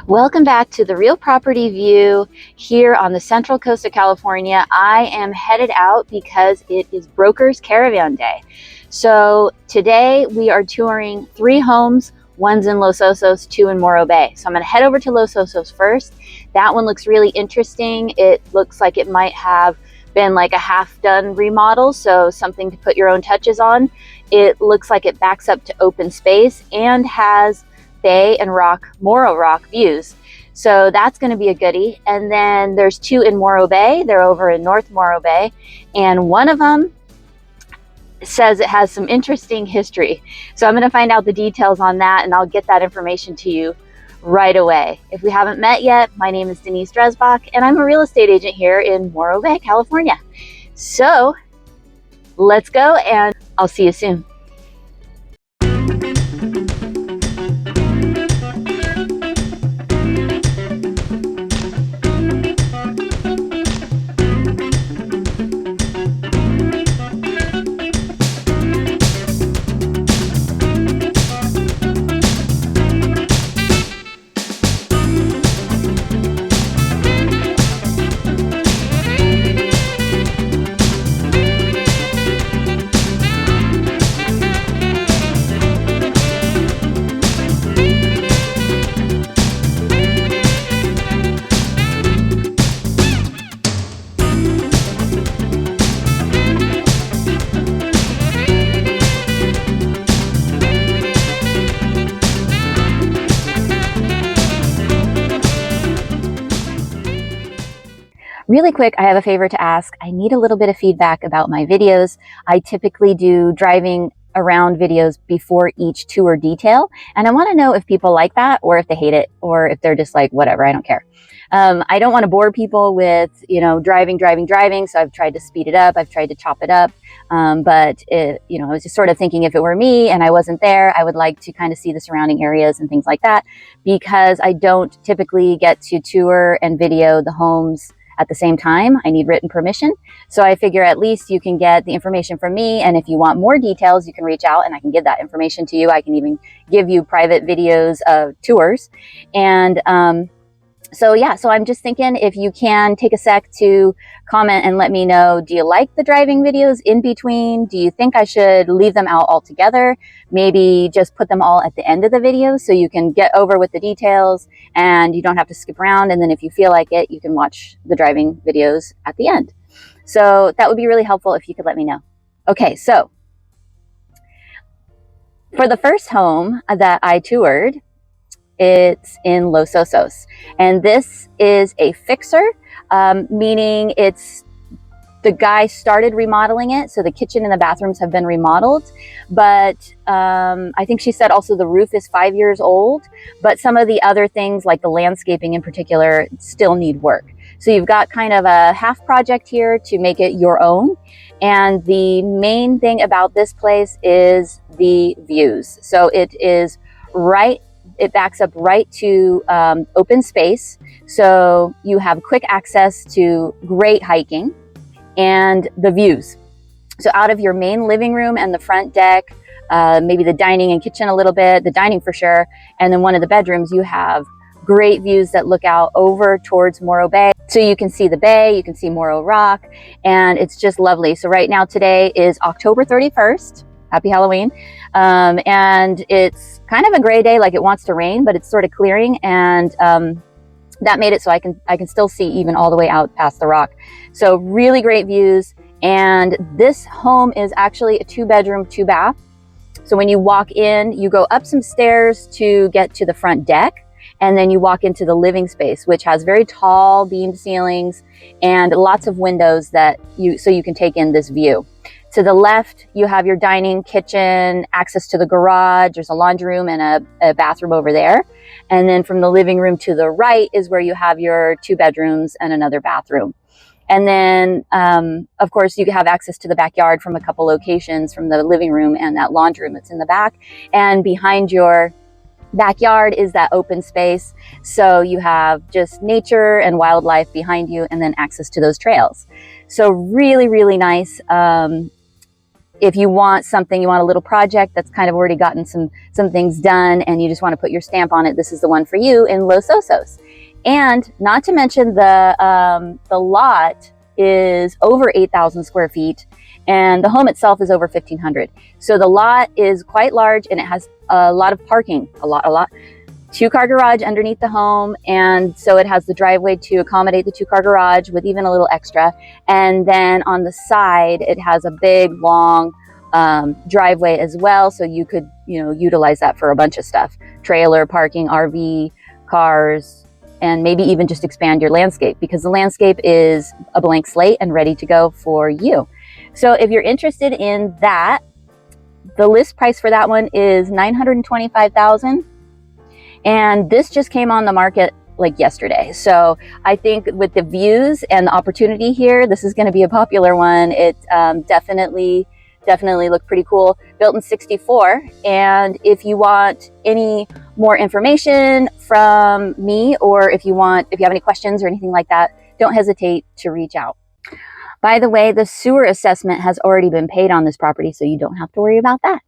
Welcome back to the Real Property View here on the Central Coast of California. I am headed out because it is Broker's Caravan Day. So today we are touring 3 homes. One's in Los Osos, 2 in Morro Bay. So I'm going to head over to Los Osos first. That one looks really interesting. It looks like it might have been like a half-done remodel, so something to put your own touches on. It looks like it backs up to open space and has Bay and Morro Rock views. So that's going to be a goodie. And then there's 2 in Morro Bay. They're over in North Morro Bay. And one of them says it has some interesting history. So I'm going to find out the details on that, and I'll get that information to you right away. If we haven't met yet, my name is Denise Dresbach, and I'm a real estate agent here in Morro Bay, California. So let's go, and I'll see you soon. Really quick, I have a favor to ask. I need a little bit of feedback about my videos. I typically do driving around videos before each tour detail, and I want to know if people like that or if they hate it or if they're just like, whatever, I don't care. I don't want to bore people with, driving. So I've tried to speed it up. I've tried to chop it up. But I was just sort of thinking if it were me and I wasn't there, I would like to kind of see the surrounding areas and things like that, because I don't typically get to tour and video the homes at the same time. I need written permission. So I figure at least you can get the information from me. And if you want more details, you can reach out and I can give that information to you. I can even give you private videos of tours. And so I'm just thinking if you can take a sec to comment and let me know, do you like the driving videos in between? Do you think I should leave them out altogether? Maybe just put them all at the end of the video so you can get over with the details and you don't have to skip around. And then if you feel like it, you can watch the driving videos at the end. So that would be really helpful if you could let me know. Okay, so for the first home that I toured, it's in Los Osos, and this is a fixer, meaning the guy started remodeling it, so the kitchen and the bathrooms have been remodeled, but I think she said also the roof is 5 years old, but some of the other things like the landscaping in particular still need work. So you've got kind of a half project here to make it your own. And the main thing about this place is the views. So it backs up right to open space. So you have quick access to great hiking and the views. So out of your main living room and the front deck, maybe the dining and kitchen a little bit, the dining for sure, and then one of the bedrooms, you have great views that look out over towards Morro Bay. So you can see the bay, you can see Morro Rock, and it's just lovely. So right now today is October 31st. Happy Halloween. And it's kind of a gray day, like it wants to rain, but it's sort of clearing. And that made it so I can still see even all the way out past the rock. So really great views. And this home is actually a 2-bedroom, 2-bath. So when you walk in, you go up some stairs to get to the front deck. And then you walk into the living space, which has very tall beamed ceilings and lots of windows so you can take in this view. To the left, you have your dining, kitchen, access to the garage. There's a laundry room and a bathroom over there. And then from the living room to the right is where you have your 2 bedrooms and another bathroom. And then, of course, you have access to the backyard from a couple locations, from the living room and that laundry room that's in the back. And behind your backyard is that open space. So you have just nature and wildlife behind you and then access to those trails. So really, really nice. if you want something, you want a little project that's kind of already gotten some things done and you just want to put your stamp on it, this is the one for you in Los Osos. And not to mention the lot is over 8,000 square feet and the home itself is over 1,500. So the lot is quite large and it has a lot of parking, a lot. 2-car garage underneath the home, and so it has the driveway to accommodate the 2-car garage with even a little extra. And then on the side, it has a big, long driveway as well, so you could, utilize that for a bunch of stuff: trailer parking, RV, cars, and maybe even just expand your landscape, because the landscape is a blank slate and ready to go for you. So if you're interested in that, the list price for that one is $925,000. And this just came on the market like yesterday. So I think with the views and the opportunity here, this is going to be a popular one. It definitely looked pretty cool. Built in '64. And if you want any more information from me, or if you have any questions or anything like that, don't hesitate to reach out. By the way, the sewer assessment has already been paid on this property, so you don't have to worry about that.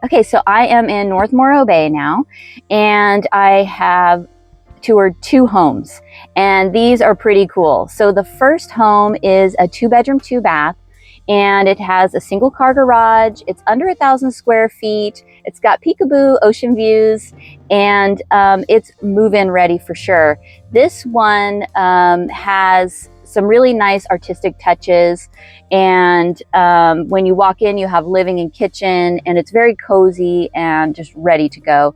Okay, so I am in North Morro Bay now, and I have toured 2 homes, and these are pretty cool. So the first home is a 2-bedroom, 2-bath, and it has a single car garage. It's under 1,000 square feet. It's got peekaboo ocean views, and it's move-in ready for sure. This one has some really nice artistic touches, and when you walk in, you have living and kitchen, and it's very cozy and just ready to go.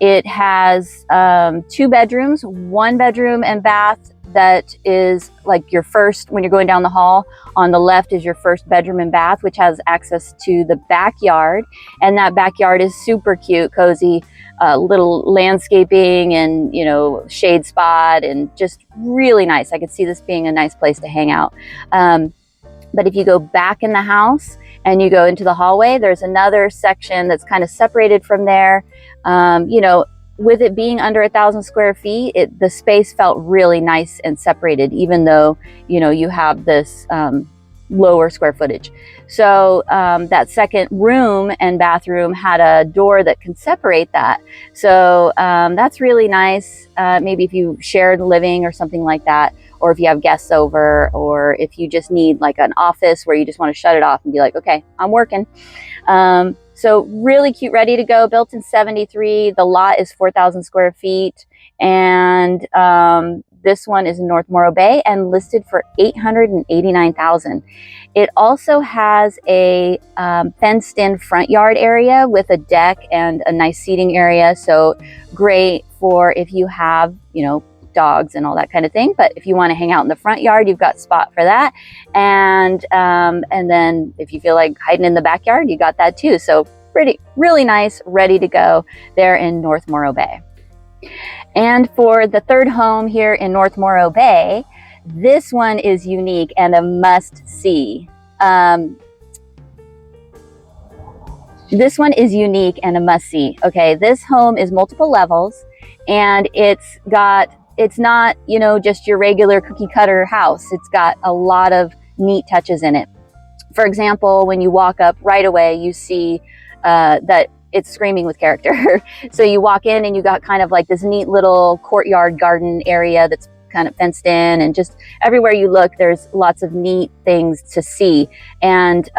It has 2 bedrooms, 1 bedroom and bath that is like your first, when you're going down the hall, on the left is your first bedroom and bath, which has access to the backyard. And that backyard is super cute, cozy, little landscaping and, shade spot, and just really nice. I could see this being a nice place to hang out. But if you go back in the house and you go into the hallway, there's another section that's kind of separated from there. With it being under 1,000 square feet, the space felt really nice and separated, even though, you have this lower square footage. So that second room and bathroom had a door that can separate that. So that's really nice. Maybe if you shared living or something like that, or if you have guests over, or if you just need like an office where you just want to shut it off and be like, okay, I'm working. So really cute, ready to go, built in '73. The lot is 4,000 square feet. And this one is in North Morro Bay and listed for $889,000. It also has a fenced-in front yard area with a deck and a nice seating area. So great for if you have, dogs and all that kind of thing. But if you want to hang out in the front yard, you've got spot for that. And then if you feel like hiding in the backyard, you got that too. So really nice, ready to go there in North Morro Bay. And for the third home here in North Morro Bay, this one is unique and a must see. This one is unique and a must-see. Okay, this home is multiple levels, and it's not, you know, just your regular cookie cutter house. It's got a lot of neat touches in it. For example, when you walk up right away, you see that it's screaming with character. So you walk in and you got kind of like this neat little courtyard garden area that's kind of fenced in, and just everywhere you look, there's lots of neat things to see. And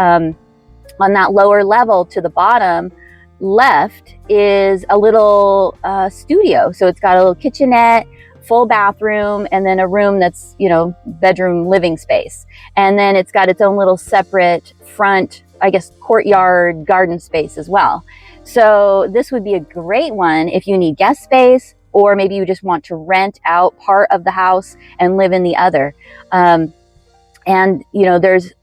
on that lower level to the bottom left is a little studio. So it's got a little kitchenette, full bathroom, and then a room that's, you know, bedroom living space. And then it's got its own little separate front, I guess, courtyard garden space as well. So this would be a great one if you need guest space, or maybe you just want to rent out part of the house and live in the other. And, you know, there's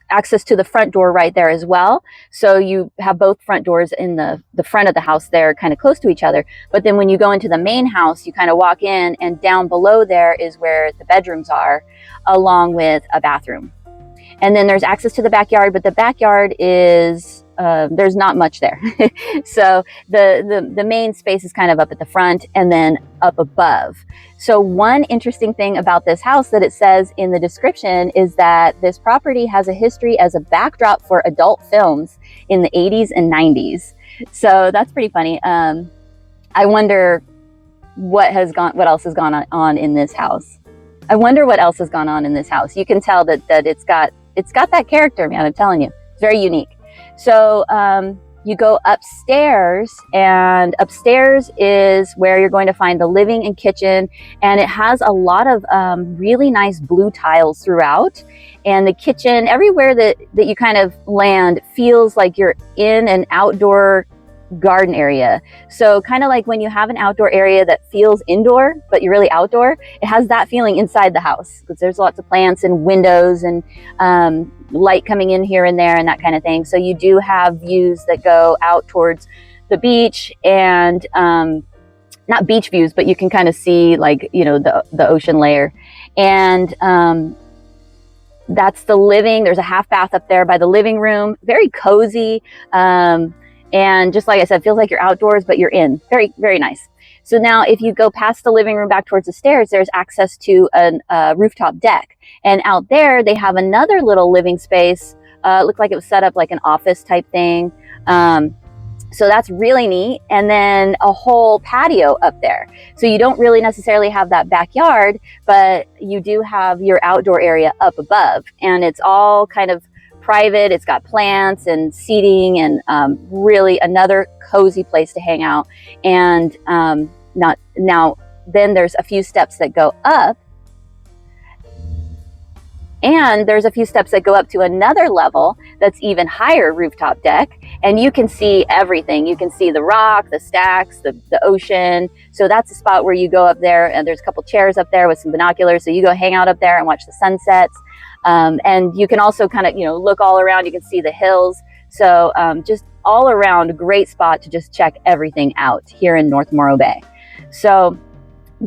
access to the front door right there as well. So you have both front doors in the front of the house there, kind of close to each other. But then when you go into the main house, you kind of walk in, and down below there is where the bedrooms are, along with a bathroom. And then there's access to the backyard, but the backyard is, there's not much there. So the main space is kind of up at the front and then up above. So one interesting thing about this house that it says in the description is that this property has a history as a backdrop for adult films in the 80s and 90s. So that's pretty funny. I wonder what else has gone on in this house. I wonder what else has gone on in this house. You can tell that it's got that character, man. I'm telling you, it's very unique. So you go upstairs, and upstairs is where you're going to find the living and kitchen, and it has a lot of really nice blue tiles throughout. And the kitchen, everywhere that you kind of land, feels like you're in an outdoor garden area. So kind of like when you have an outdoor area that feels indoor, but you're really outdoor, it has that feeling inside the house, because there's lots of plants and windows and light coming in here and there and that kind of thing. So you do have views that go out towards the beach, and not beach views, but you can kind of see, like, you know, the ocean layer. And that's the living. There's a half bath up there by the living room, very cozy. And just like I said, feels like you're outdoors, but you're in. Very, very nice. So now if you go past the living room back towards the stairs, there's access to a rooftop deck. And out there, they have another little living space. Looked like it was set up like an office type thing. So that's really neat. And then a whole patio up there. So you don't really necessarily have that backyard, but you do have your outdoor area up above. And it's all kind of private. It's got plants and seating, and really another cozy place to hang out. And then there's a few steps that go up, and there's a few steps that go up to another level that's even higher rooftop deck, and you can see everything. You can see the rock, the stacks, the ocean. So that's a spot where you go up there, and there's a couple chairs up there with some binoculars. So you go hang out up there and watch the sunsets. And you can also kind of, you know, look all around. You can see the hills. So just all around a great spot to just check everything out here in North Morro Bay. So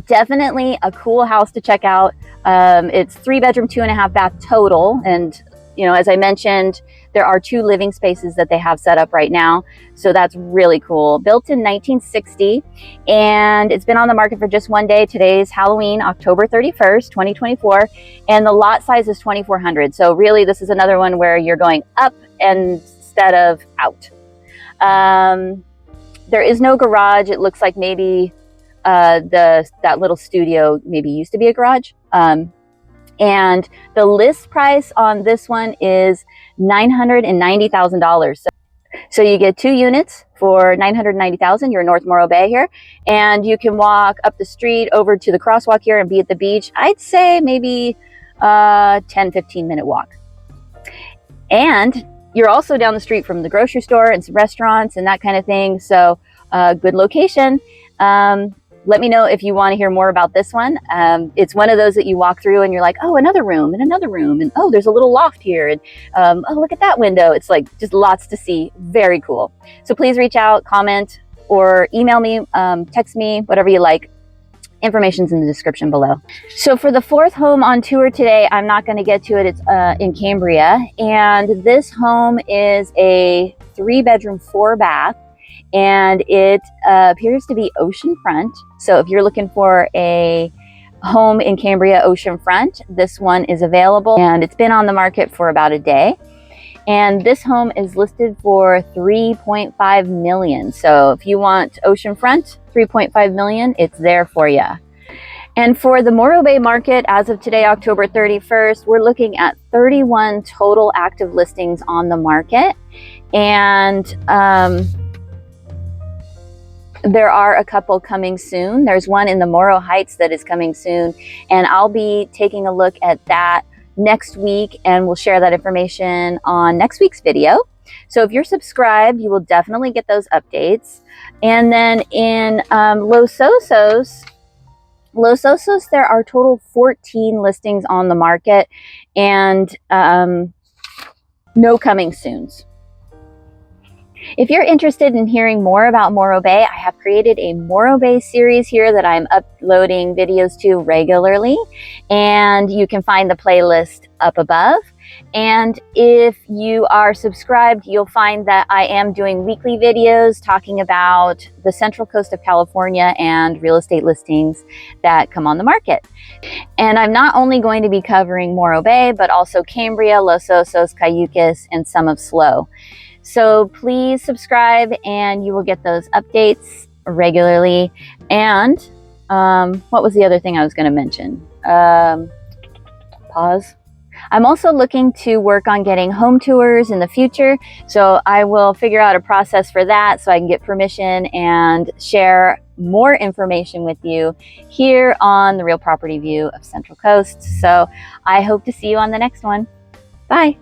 definitely a cool house to check out. It's 3-bedroom, 2.5 bath total. And, you know, as I mentioned, there are 2 living spaces that they have set up right now. So that's really cool. Built in 1960, and it's been on the market for just one day. Today's Halloween, October 31st, 2024. And the lot size is 2,400. So really, this is another one where you're going up instead of out. There is no garage. It looks like maybe that little studio maybe used to be a garage. And the list price on this one is $990,000. So you get 2 units for $990,000. You're in North Morro Bay here, and you can walk up the street over to the crosswalk here and be at the beach. I'd say maybe 10-15 minute walk. And you're also down the street from the grocery store and some restaurants and that kind of thing. So good location. Let me know if you want to hear more about this one. It's one of those that you walk through and you're like, oh, another room and another room. And oh, there's a little loft here. And oh, look at that window. It's like just lots to see. Very cool. So please reach out, comment, or email me, text me, whatever you like. Information's in the description below. So for the 4th home on tour today, I'm not going to get to it. It's in Cambria. And this home is a 3-bedroom, 4-bath, and it appears to be oceanfront. So if you're looking for a home in Cambria oceanfront, this one is available, and it's been on the market for about a day. And this home is listed for $3.5 million. So if you want oceanfront, $3.5 million, it's there for you. And for the Morro Bay Market, as of today, October 31st, we're looking at 31 total active listings on the market. And there are a couple coming soon. There's one in the Morro Heights that is coming soon, and I'll be taking a look at that next week, and we'll share that information on next week's video. So if you're subscribed, you will definitely get those updates. And then in Los Osos, there are total 14 listings on the market, and no coming soons. If you're interested in hearing more about Morro Bay, I have created a Morro Bay series here that I'm uploading videos to regularly, and you can find the playlist up above. And if you are subscribed, you'll find that I am doing weekly videos talking about the Central Coast of California and real estate listings that come on the market. And I'm not only going to be covering Morro Bay, but also Cambria, Los Osos, Cayucos, and some of SLO. So please subscribe and you will get those updates regularly. And what was the other thing I was going to mention? Pause. I'm also looking to work on getting home tours in the future. So I will figure out a process for that so I can get permission and share more information with you here on the Real Property View of Central Coast. So I hope to see you on the next one. Bye.